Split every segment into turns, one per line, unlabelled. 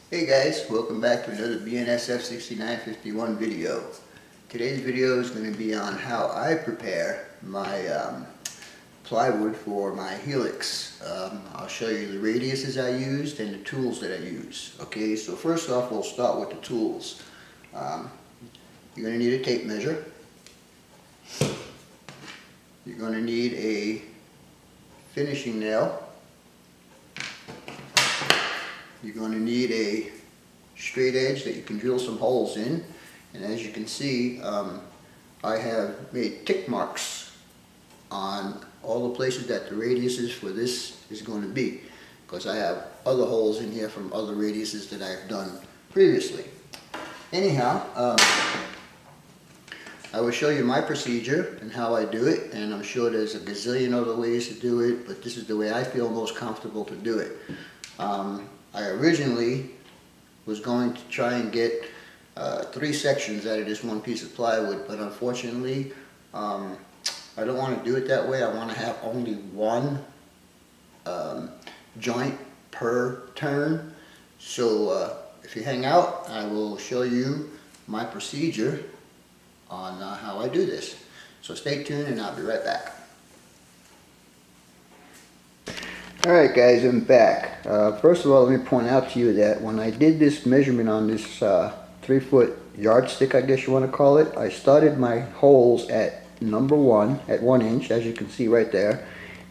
Hey guys, welcome back to another BNSF 6951 video. Today's video is going to be on how I prepare my plywood for my Helix. I'll show you the radiuses I used and the tools that I use. Okay, so first off we'll start with the tools. You're going to need a tape measure. You're going to need a finishing nail. You're going to need a straight edge that you can drill some holes in, and as you can see I have made tick marks on all the places that the radiuses for this is going to be, because I have other holes in here from other radiuses that I've done previously. Anyhow, I will show you my procedure and how I do it, and I'm sure there's a gazillion other ways to do it, but this is the way I feel most comfortable to do it. I originally was going to try and get 3 sections out of this one piece of plywood, but unfortunately I don't want to do it that way. I want to have only one joint per turn. So if you hang out, I will show you my procedure on how I do this. So stay tuned and I'll be right back. Alright guys, I'm back. First of all, let me point out to you that when I did this measurement on this 3-foot yardstick, I guess you want to call it, I started my holes at number 1, at 1 inch, as you can see right there,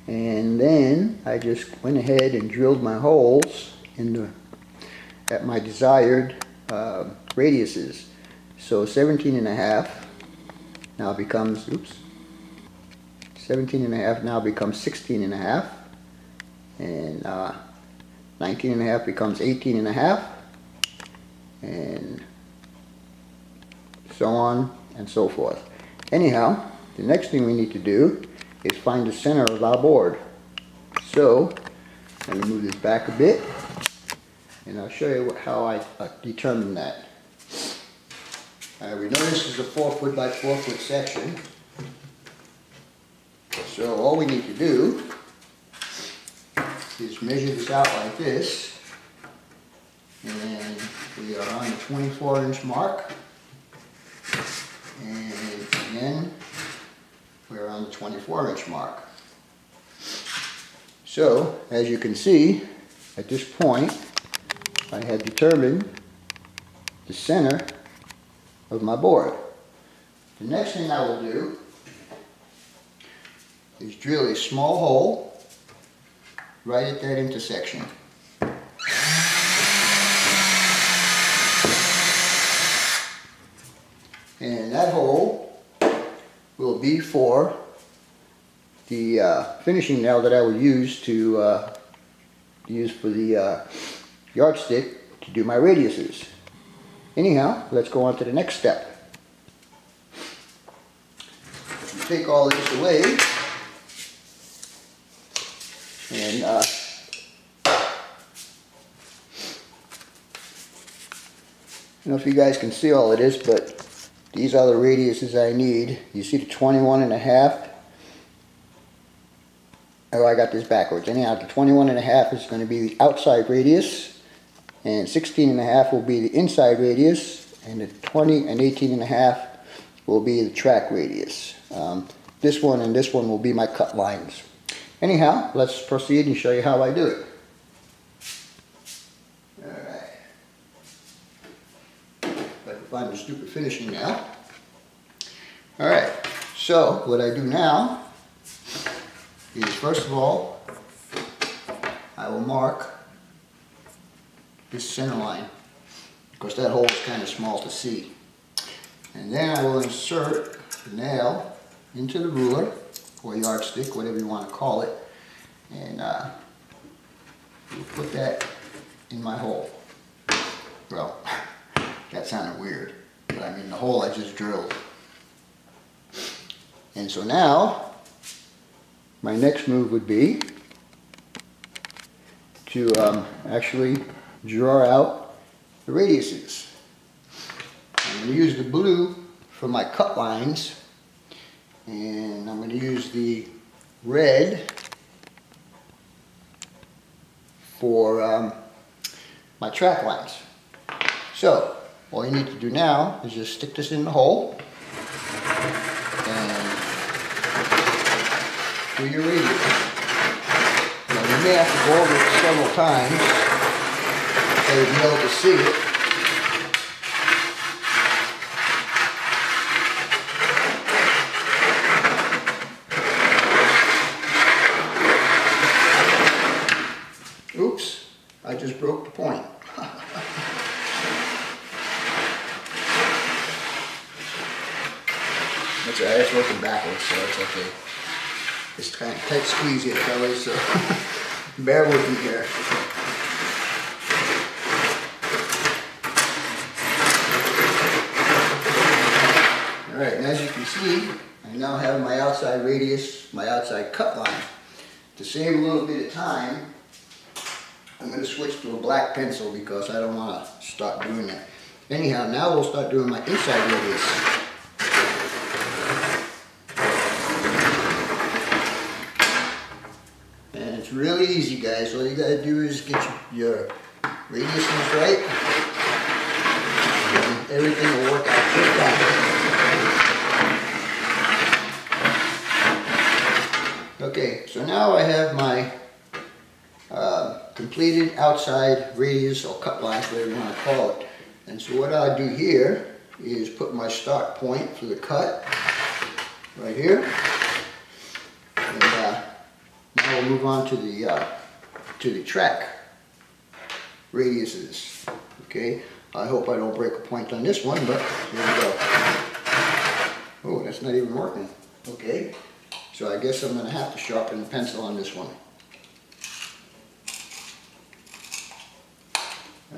and then I just went ahead and drilled my holes at my desired radiuses. So 17.5 now becomes, 17.5 now becomes 16.5. And 19.5 becomes 18.5, and so on and so forth. Anyhow, the next thing we need to do is find the center of our board. So let me move this back a bit and I'll show you how I determine that. We know this is a 4-foot by 4-foot section, so all we need to do is measure this out like this, and we are on the 24-inch mark, and again we're on the 24-inch mark. So as you can see, at this point I had determined the center of my board. The next thing I will do is drill a small hole right at that intersection. And that hole will be for the finishing nail that I will use to for the yardstick to do my radiuses. Anyhow, let's go on to the next step. You take all this away, and I don't know if you guys can see all of this, but these are the radiuses I need. You see the 21.5? Oh, I got this backwards. Anyhow, the 21.5 is going to be the outside radius, and 16.5 will be the inside radius, and the 20 and 18.5 will be the track radius. This one and this one will be my cut lines. Anyhow, let's proceed and show you how I do it. Alright. If I can find the stupid finishing now. Alright, so what I do now is, first of all, I will mark this center line, because that hole is kind of small to see. And then I will insert the nail into the ruler, or yardstick, whatever you want to call it, and we'll put that in my hole. Well, that sounded weird, but I mean the hole I just drilled. And so now my next move would be to actually draw out the radiuses. I'm going to use the blue for my cut lines, and I'm going to use the red for my track lines. So all you need to do now is just stick this in the hole and do your radius. Now you may have to go over it several times so you'll be able to see it. Oops, I just broke the point. That's alright, it's working backwards, so it's okay. It's kind of tight squeeze here, fellas, so bear with me here. Alright, and as you can see, I now have my outside radius, my outside cut line. To save a little bit of time, I'm going to switch to a black pencil because I don't want to start doing that. Anyhow, now we'll start doing my inside radius. And it's really easy, guys. All you got to do is get your radiuses right, and everything will work out just fine. Okay, so now I have my completed outside radius or cut lines, whatever you want to call it. And so what I'll do here is put my start point for the cut right here. And now we'll move on to the track radiuses. Okay, I hope I don't break a point on this one, but here we go. Oh, that's not even working. Okay, so I guess I'm going to have to sharpen the pencil on this one.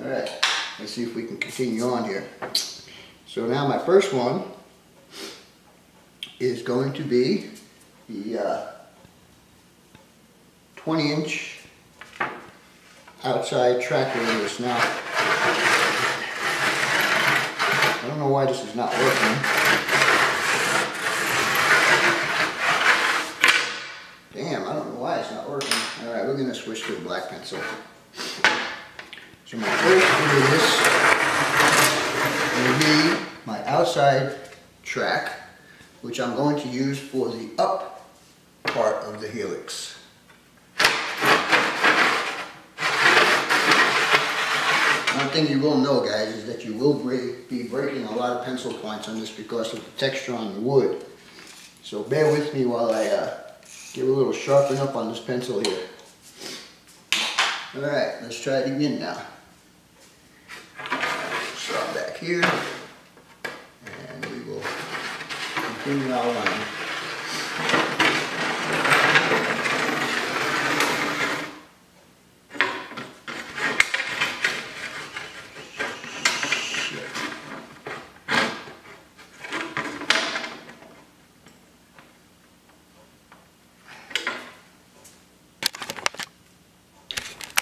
Alright, let's see if we can continue on here. So now my first one is going to be the 20-inch outside track radius. Now, I don't know why this is not working. Damn, I don't know why it's not working. Alright, we're going to switch to a black pencil. So my first radius will be my outside track, which I'm going to use for the up part of the helix. One thing you will know, guys, is that you will be breaking a lot of pencil points on this because of the texture on the wood. So bear with me while I give a little sharpen up on this pencil here. Alright, let's try it again now. Start back here, and we will continue our line.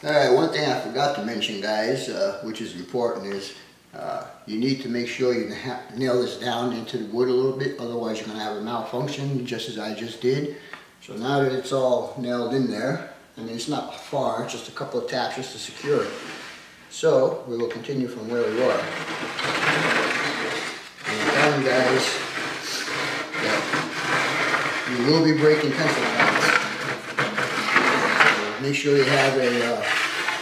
Alright, one thing I forgot to mention, guys, which is important, is you need to make sure you nail this down into the wood a little bit, otherwise you're going to have a malfunction, just as I just did. So now that it's all nailed in there, I mean it's not far, it's just a couple of taps just to secure it. So we will continue from where we are. And I'm telling you guys that you will be breaking pencil points. So make sure you have a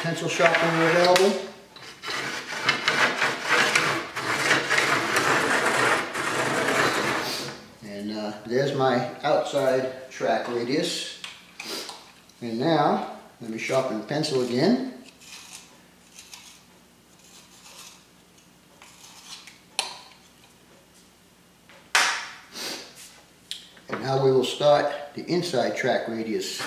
pencil sharpener available. There's my outside track radius. And now, let me sharpen the pencil again. And now we will start the inside track radius.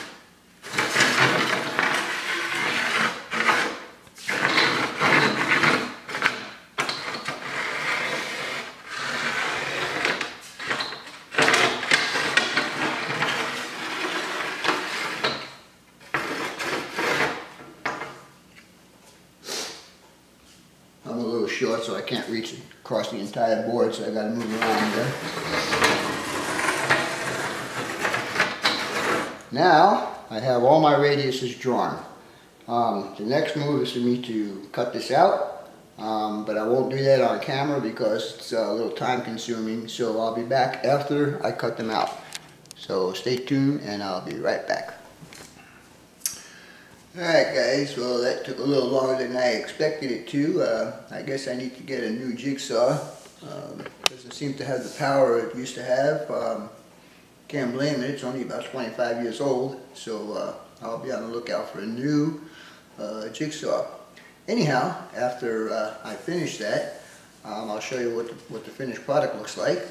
I'm a little short, so I can't reach across the entire board, so I got to move around there. Now I have all my radiuses drawn. The next move is for me to cut this out, but I won't do that on camera because it's a little time consuming, so I'll be back after I cut them out. So stay tuned and I'll be right back. Alright guys, well that took a little longer than I expected it to. I guess I need to get a new jigsaw. Doesn't seem to have the power it used to have. Can't blame it, it's only about 25 years old, so I'll be on the lookout for a new jigsaw. Anyhow, after I finish that, I'll show you what the finished product looks like,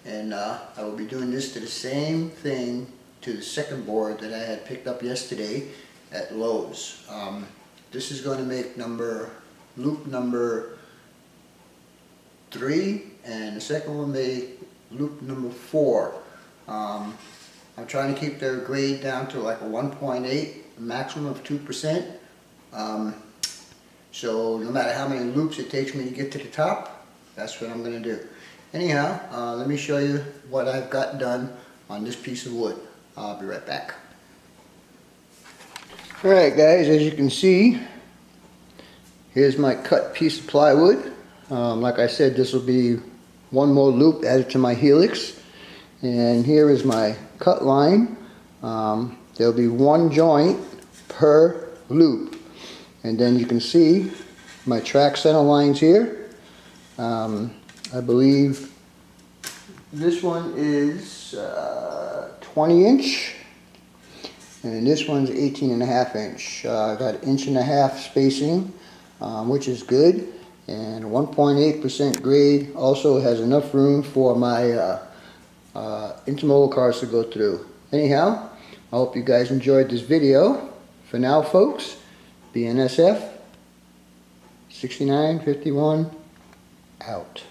and I will be doing this to the same thing to the second board that I had picked up yesterday at Lowe's. This is going to make loop number 3, and the second one make loop number 4. I'm trying to keep their grade down to like a 1.8, maximum of 2%. So no matter how many loops it takes me to get to the top, that's what I'm going to do. Anyhow, let me show you what I've got done on this piece of wood. I'll be right back. Alright guys, as you can see, here's my cut piece of plywood. Like I said, this will be one more loop added to my Helix. And here is my cut line. There'll be one joint per loop. And then you can see my track center lines here. I believe this one is 20 inch. And this one's 18.5 inch. I got 1.5 inch spacing, which is good. And 1.8% grade. Also has enough room for my intermodal cars to go through. Anyhow, I hope you guys enjoyed this video. For now, folks, BNSF 6951 out.